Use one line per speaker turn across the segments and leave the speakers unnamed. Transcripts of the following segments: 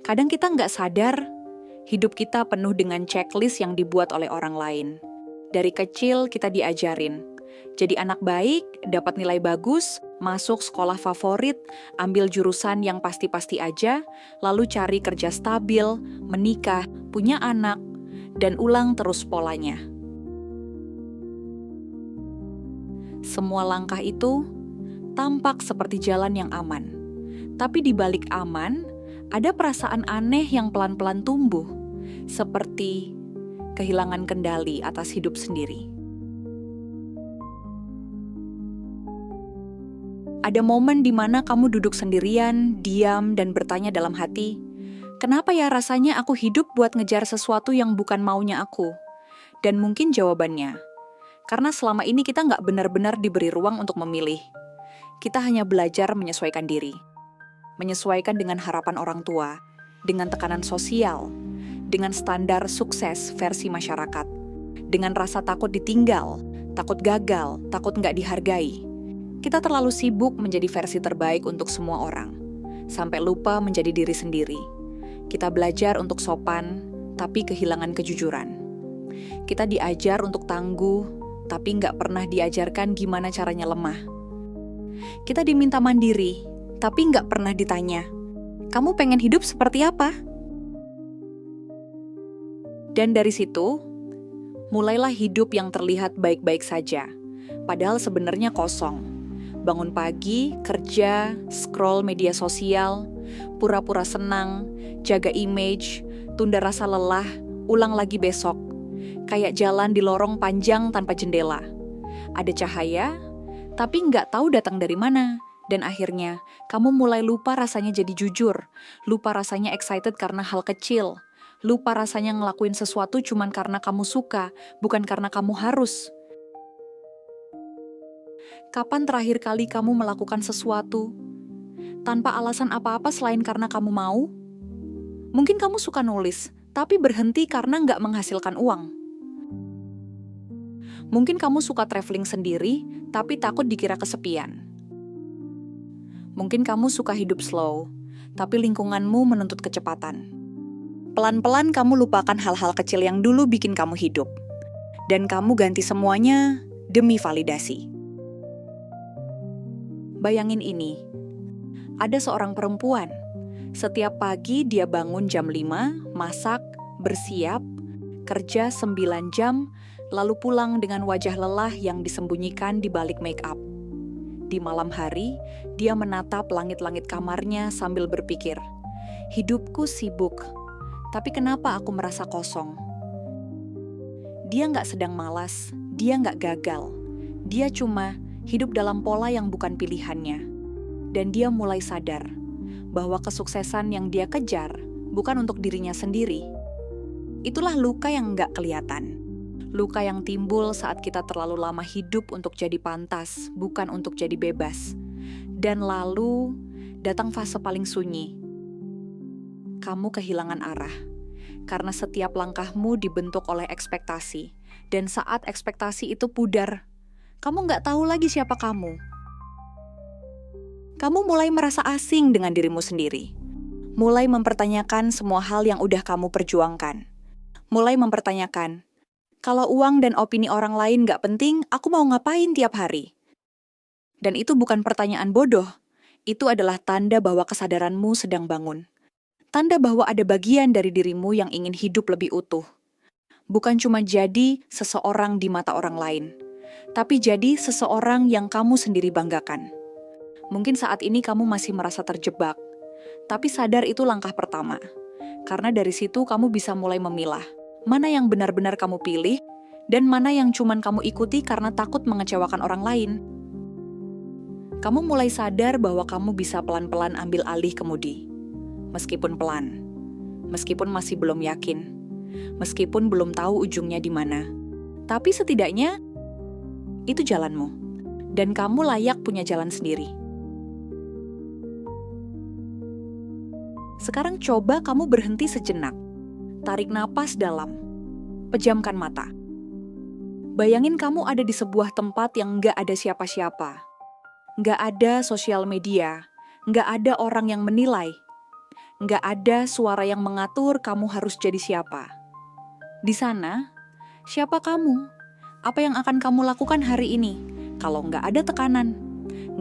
Kadang kita nggak sadar, hidup kita penuh dengan checklist yang dibuat oleh orang lain. Dari kecil kita diajarin, jadi anak baik, dapat nilai bagus, masuk sekolah favorit, ambil jurusan yang pasti-pasti aja, lalu cari kerja stabil, menikah, punya anak, dan ulang terus polanya. Semua langkah itu tampak seperti jalan yang aman. Tapi di balik aman, ada perasaan aneh yang pelan-pelan tumbuh, seperti kehilangan kendali atas hidup sendiri. Ada momen di mana kamu duduk sendirian, diam, dan bertanya dalam hati, kenapa ya rasanya aku hidup buat ngejar sesuatu yang bukan maunya aku? Dan mungkin jawabannya, karena selama ini kita nggak benar-benar diberi ruang untuk memilih. Kita hanya belajar menyesuaikan diri. Menyesuaikan dengan harapan orang tua, dengan tekanan sosial, dengan standar sukses versi masyarakat, dengan rasa takut ditinggal, takut gagal, takut nggak dihargai. Kita terlalu sibuk menjadi versi terbaik untuk semua orang, sampai lupa menjadi diri sendiri. Kita belajar untuk sopan, tapi kehilangan kejujuran. Kita diajar untuk tangguh, tapi nggak pernah diajarkan gimana caranya lemah. Kita diminta mandiri, tapi nggak pernah ditanya, kamu pengen hidup seperti apa? Dan dari situ, mulailah hidup yang terlihat baik-baik saja, padahal sebenarnya kosong. Bangun pagi, kerja, scroll media sosial, pura-pura senang, jaga image, tunda rasa lelah, ulang lagi besok. Kayak jalan di lorong panjang tanpa jendela. Ada cahaya, tapi nggak tahu datang dari mana. Dan akhirnya, kamu mulai lupa rasanya jadi jujur, lupa rasanya excited karena hal kecil, lupa rasanya ngelakuin sesuatu cuman karena kamu suka, bukan karena kamu harus. Kapan terakhir kali kamu melakukan sesuatu tanpa alasan apa-apa selain karena kamu mau? Mungkin kamu suka nulis, tapi berhenti karena nggak menghasilkan uang. Mungkin kamu suka traveling sendiri, tapi takut dikira kesepian. Mungkin kamu suka hidup slow, tapi lingkunganmu menuntut kecepatan. Pelan-pelan kamu lupakan hal-hal kecil yang dulu bikin kamu hidup. Dan kamu ganti semuanya demi validasi. Bayangin ini, ada seorang perempuan. Setiap pagi dia bangun jam 5, masak, bersiap, kerja 9 jam, lalu pulang dengan wajah lelah yang disembunyikan di balik make up. Di malam hari, dia menatap langit-langit kamarnya sambil berpikir, hidupku sibuk, tapi kenapa aku merasa kosong? Dia nggak sedang malas, dia nggak gagal. Dia cuma hidup dalam pola yang bukan pilihannya. Dan dia mulai sadar bahwa kesuksesan yang dia kejar bukan untuk dirinya sendiri. Itulah luka yang nggak kelihatan. Luka yang timbul saat kita terlalu lama hidup untuk jadi pantas, bukan untuk jadi bebas. Dan lalu datang fase paling sunyi. Kamu kehilangan arah, karena setiap langkahmu dibentuk oleh ekspektasi. Dan saat ekspektasi itu pudar, kamu nggak tahu lagi siapa kamu. Kamu mulai merasa asing dengan dirimu sendiri. Mulai mempertanyakan semua hal yang udah kamu perjuangkan. Mulai mempertanyakan, kalau uang dan opini orang lain gak penting, aku mau ngapain tiap hari? Dan itu bukan pertanyaan bodoh. Itu adalah tanda bahwa kesadaranmu sedang bangun. Tanda bahwa ada bagian dari dirimu yang ingin hidup lebih utuh. Bukan cuma jadi seseorang di mata orang lain, tapi jadi seseorang yang kamu sendiri banggakan. Mungkin saat ini kamu masih merasa terjebak, tapi sadar itu langkah pertama. Karena dari situ kamu bisa mulai memilah mana yang benar-benar kamu pilih, dan mana yang cuman kamu ikuti karena takut mengecewakan orang lain. Kamu mulai sadar bahwa kamu bisa pelan-pelan ambil alih kemudi. Meskipun pelan, meskipun masih belum yakin, meskipun belum tahu ujungnya di mana. Tapi setidaknya, itu jalanmu. Dan kamu layak punya jalan sendiri. Sekarang coba kamu berhenti sejenak. Tarik napas dalam, pejamkan mata. Bayangin kamu ada di sebuah tempat yang nggak ada siapa-siapa. Nggak ada sosial media, nggak ada orang yang menilai. Nggak ada suara yang mengatur kamu harus jadi siapa. Di sana, siapa kamu? Apa yang akan kamu lakukan hari ini? Kalau nggak ada tekanan,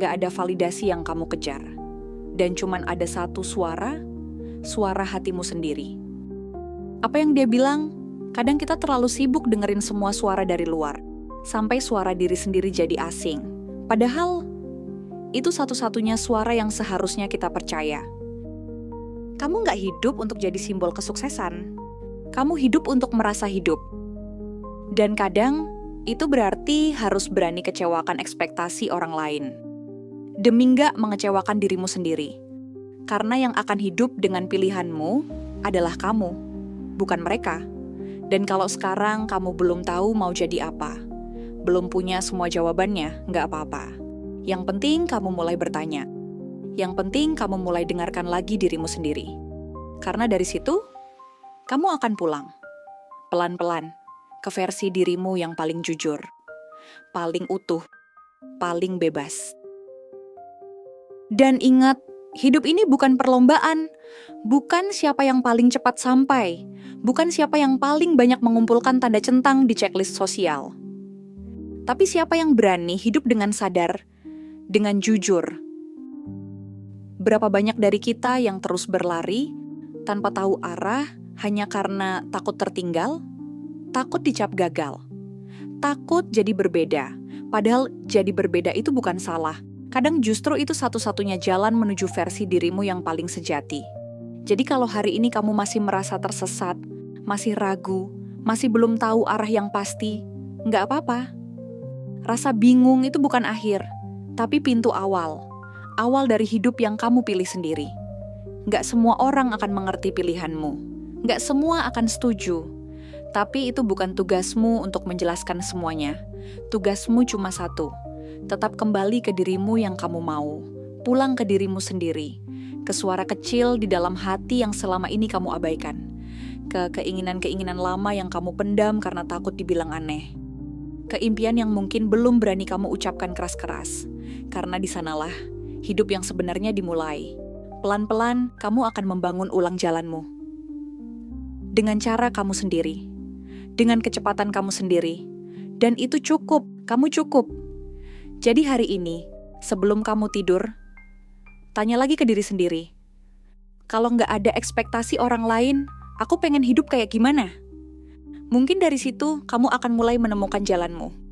nggak ada validasi yang kamu kejar. Dan cuman ada satu suara, suara hatimu sendiri. Apa yang dia bilang? Kadang kita terlalu sibuk dengerin semua suara dari luar, sampai suara diri sendiri jadi asing. Padahal, itu satu-satunya suara yang seharusnya kita percaya. Kamu nggak hidup untuk jadi simbol kesuksesan. Kamu hidup untuk merasa hidup. Dan kadang, itu berarti harus berani kecewakan ekspektasi orang lain. Demi nggak mengecewakan dirimu sendiri. Karena yang akan hidup dengan pilihanmu adalah kamu, bukan mereka. Dan kalau sekarang kamu belum tahu mau jadi apa, belum punya semua jawabannya, nggak apa-apa. Yang penting kamu mulai bertanya. Yang penting kamu mulai dengarkan lagi dirimu sendiri. Karena dari situ, kamu akan pulang. Pelan-pelan, ke versi dirimu yang paling jujur, paling utuh, paling bebas. Dan ingat, hidup ini bukan perlombaan, bukan siapa yang paling cepat sampai, bukan siapa yang paling banyak mengumpulkan tanda centang di checklist sosial. Tapi siapa yang berani hidup dengan sadar, dengan jujur. Berapa banyak dari kita yang terus berlari, tanpa tahu arah, hanya karena takut tertinggal, takut dicap gagal, takut jadi berbeda. Padahal jadi berbeda itu bukan salah. Kadang justru itu satu-satunya jalan menuju versi dirimu yang paling sejati. Jadi kalau hari ini kamu masih merasa tersesat, masih ragu, masih belum tahu arah yang pasti, nggak apa-apa. Rasa bingung itu bukan akhir, tapi pintu awal. Awal dari hidup yang kamu pilih sendiri. Nggak semua orang akan mengerti pilihanmu. Nggak semua akan setuju. Tapi itu bukan tugasmu untuk menjelaskan semuanya. Tugasmu cuma satu. Tetap kembali ke dirimu yang kamu mau. Pulang ke dirimu sendiri. Ke suara kecil di dalam hati yang selama ini kamu abaikan. Ke keinginan-keinginan lama yang kamu pendam karena takut dibilang aneh. Ke impian yang mungkin belum berani kamu ucapkan keras-keras. Karena di sanalah hidup yang sebenarnya dimulai. Pelan-pelan kamu akan membangun ulang jalanmu. Dengan cara kamu sendiri. Dengan kecepatan kamu sendiri. Dan itu cukup, kamu cukup. Jadi hari ini, sebelum kamu tidur, tanya lagi ke diri sendiri. Kalau nggak ada ekspektasi orang lain, aku pengen hidup kayak gimana? Mungkin dari situ kamu akan mulai menemukan jalanmu.